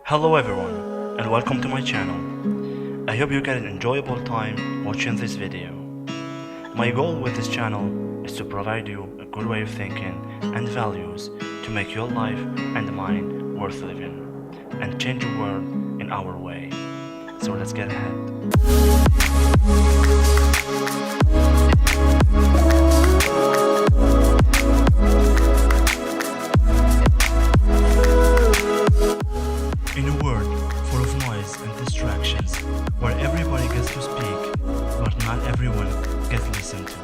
Hello everyone, and welcome to my channel. I hope you get an enjoyable time watching this video. My goal with this channel is to provide you a good way of thinking and values to make your life and mine worth living and change the world in our way. So let's get ahead. In a world full of noise and distractions, where everybody gets to speak, but not everyone gets listened to.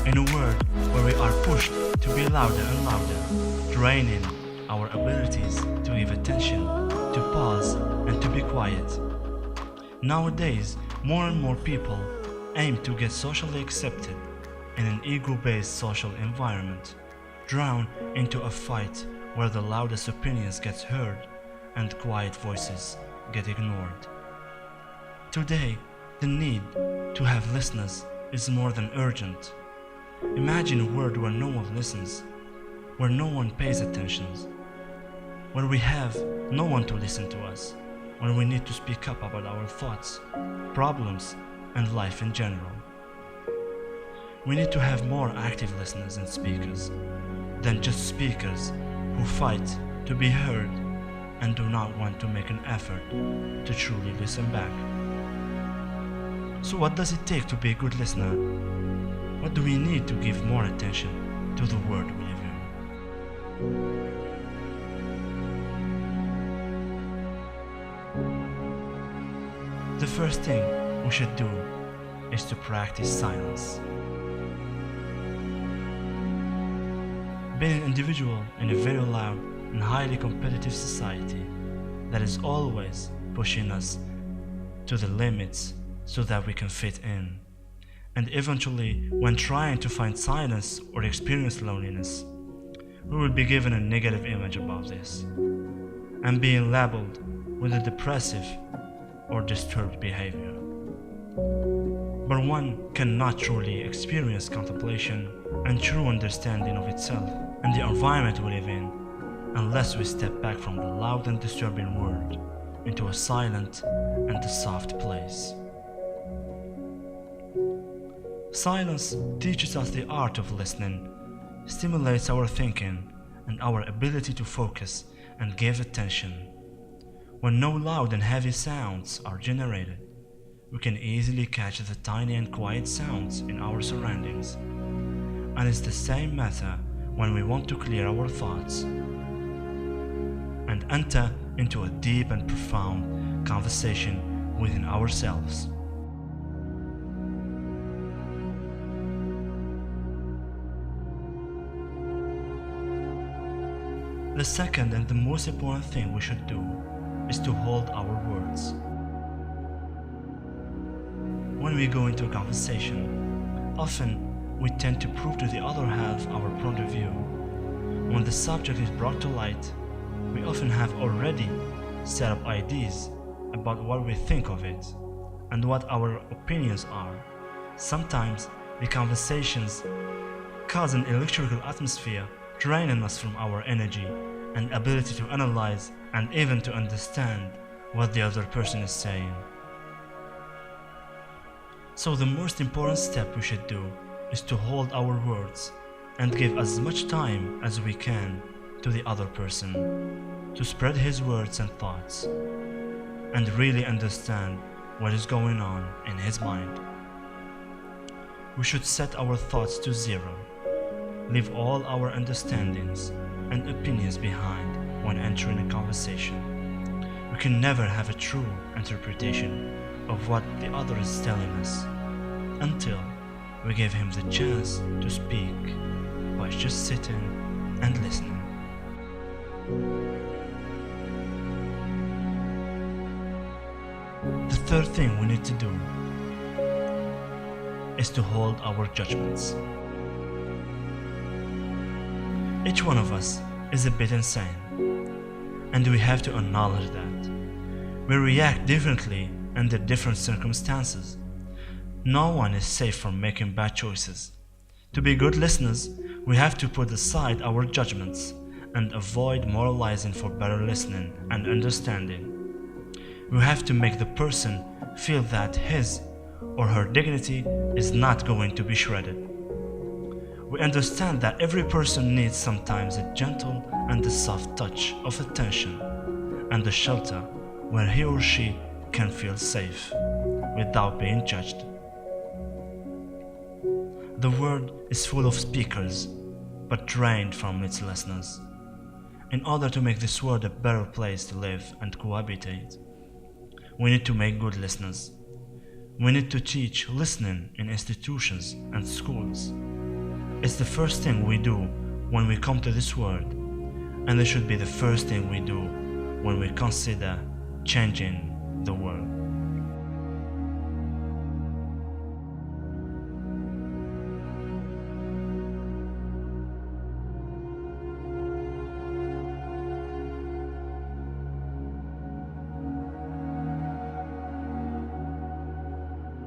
In a world where we are pushed to be louder and louder, draining our abilities to give attention, to pause, and to be quiet. Nowadays, more and more people aim to get socially accepted in an ego-based social environment, drawn into a fight where the loudest opinions get heard and quiet voices get ignored. Today, the need to have listeners is more than urgent. Imagine a world where no one listens, where no one pays attention, where we have no one to listen to us, when we need to speak up about our thoughts, problems, and life in general. We need to have more active listeners and speakers than just speakers who fight to be heard and do not want to make an effort to truly listen back. So what does it take to be a good listener? What do we need to give more attention to the world we live in? The first thing we should do is to practice silence. Being an individual in a very loud and highly competitive society that is always pushing us to the limits so that we can fit in. And eventually, when trying to find silence or experience loneliness, we will be given a negative image about this and being labeled with a depressive or disturbed behavior. But one cannot truly experience contemplation and true understanding of itself and the environment we live in unless we step back from the loud and disturbing world into a silent and a soft place. Silence teaches us the art of listening, stimulates our thinking and our ability to focus and give attention. When no loud and heavy sounds are generated, we can easily catch the tiny and quiet sounds in our surroundings. And it's the same matter when we want to clear our thoughts and enter into a deep and profound conversation within ourselves. The second and the most important thing we should do is to hold our words. When we go into a conversation, often we tend to prove to the other half our point of view. When the subject is brought to light, we often have already set up ideas about what we think of it and what our opinions are. Sometimes the conversations cause an electrical atmosphere, draining us from our energy and ability to analyze and even to understand what the other person is saying. So the most important step we should do is to hold our words and give as much time as we can to the other person to spread his words and thoughts and really understand what is going on in his mind. We should set our thoughts to zero, leave all our understandings and opinions behind when entering a conversation. We can never have a true interpretation of what the other is telling us until we give him the chance to speak by just sitting and listening. The third thing we need to do is to hold our judgments. Each one of us is a bit insane, and we have to acknowledge that. We react differently under different circumstances. No one is safe from making bad choices. To be good listeners, we have to put aside our judgments and avoid moralizing for better listening and understanding. We have to make the person feel that his or her dignity is not going to be shredded. We understand that every person needs sometimes a gentle and a soft touch of attention and a shelter where he or she can feel safe without being judged. The world is full of speakers, but drained from its listeners. In order to make this world a better place to live and cohabitate, we need to make good listeners. We need to teach listening in institutions and schools. It's the first thing we do when we come to this world, and it should be the first thing we do when we consider changing the world.